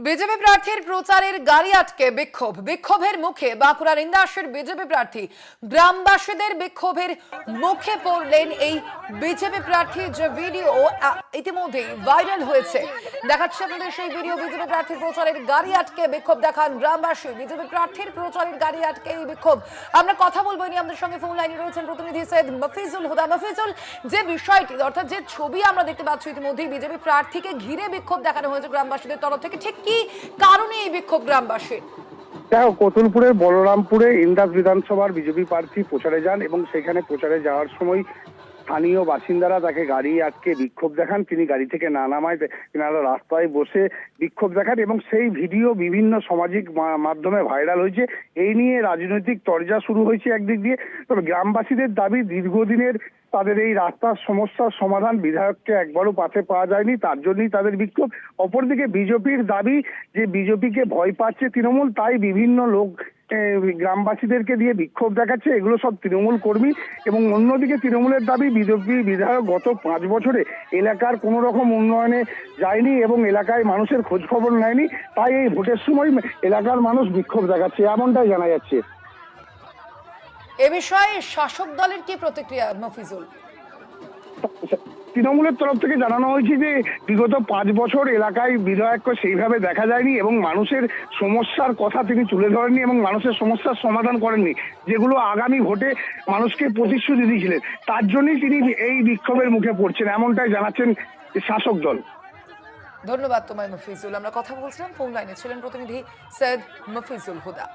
BJP প্রার্থীর প্রচারের গাড়ি আটকে বিক্ষোভের মুখে বাঁকুড়ার ইন্দাসের বিজেপি প্রার্থী। গ্রামবাসীদের বিক্ষোভের মুখে পড়লেন এই বিজেপি প্রার্থী, যে ভিডিও ইতিমধ্যে ভাইরাল হয়েছে। দেখাচ্ছে আপনাদের সেই ভিডিও। বিজেপি প্রার্থীর প্রচারের গাড়ি আটকে বিক্ষোভ দেখান গ্রামবাসী। বিজেপি প্রার্থীর প্রচারের গাড়ি আটকে এই বিক্ষোভ। আমরা কথা বলবো, ইনি আমাদের সঙ্গে ফোন লাইনে রয়েছেন প্রতিনিধি সৈয়দ মফিজুল হুদা। মফিজুল, যে বিষয়টি অর্থাৎ যে ছবি আমরা দেখতে পাচ্ছি ইতিমধ্যেই বিজেপি প্রার্থীকে ঘিরে বিক্ষোভ দেখানো হয়েছে গ্রামবাসীদের তরফ থেকে, ঠিক কি কারণে এই বিক্ষোভ গ্রামবাসীর? দেখো, কতুলপুরের বলরামপুরে ইন্দাস বিধানসভার বিজেপি প্রার্থী প্রচারে যান এবং সেখানে প্রচারে যাওয়ার সময় স্থানীয় বাসিন্দারা তাকে গাড়ি আটকে বিক্ষোভ দেখান। তিনি গাড়ি থেকে না নামায় তিনারা রাস্তায় বসে বিক্ষোভ দেখান এবং সেই ভিডিও বিভিন্ন সামাজিক মাধ্যমে ভাইরাল হয়েছে। এই নিয়ে রাজনৈতিক তরজা শুরু হয়েছে একদিক দিয়ে। তবে গ্রামবাসীদের দাবি, দীর্ঘদিনের তাদের এই রাস্তার সমস্যার সমাধান বিধায়ককে একবারও পাশে পাওয়া যায়নি, তার জন্যই তাদের বিক্ষোভ। অপরদিকে বিজেপির দাবি যে বিজেপিকে ভয় পাচ্ছে তৃণমূল, তাই বিভিন্ন লোক গ্রামবাসীদেরকে দিয়ে বিক্ষোভ দেখাচ্ছে। এগুলো সব তৃণমূল কর্মী। এবং অন্যদিকে তৃণমূলের দাবি, বিজেপি বিধায়ক গত 5 বছরে এলাকার কোনো রকম উন্নয়নে যায়নি এবং এলাকায় মানুষের খোঁজ খবর নেয়নি, তাই এই ভোটের সময় এলাকার মানুষ বিক্ষোভ দেখাচ্ছে, এমনটাই জানা যাচ্ছে। এ বিষয়ে শাসক দলের কি প্রতিক্রিয়া মফিজুল? তৃণমূলের তরফ থেকে জানানো হয়েছে যে বিগত 5 বছর এলাকায় বিধায়ককে সেইভাবে দেখা যায়নি এবং মানুষের সমস্যার কথা তিনি তুলে ধরেননি এবং মানুষের সমস্যার সমাধান করেননি, যেগুলো আগামী ভোটে মানুষকে প্রতিশ্রুতি দিয়েছিলেন। তার জন্যই তিনি এই বিক্ষোভের মুখে পড়ছেন, এমনটাই জানাচ্ছেন শাসক দল। ধন্যবাদ তোমায় মফিজুল। আমরা কথা বলছিলাম, ফোন লাইনে ছিলেন প্রতিনিধি সৈয়দ মফিজুল হুদা।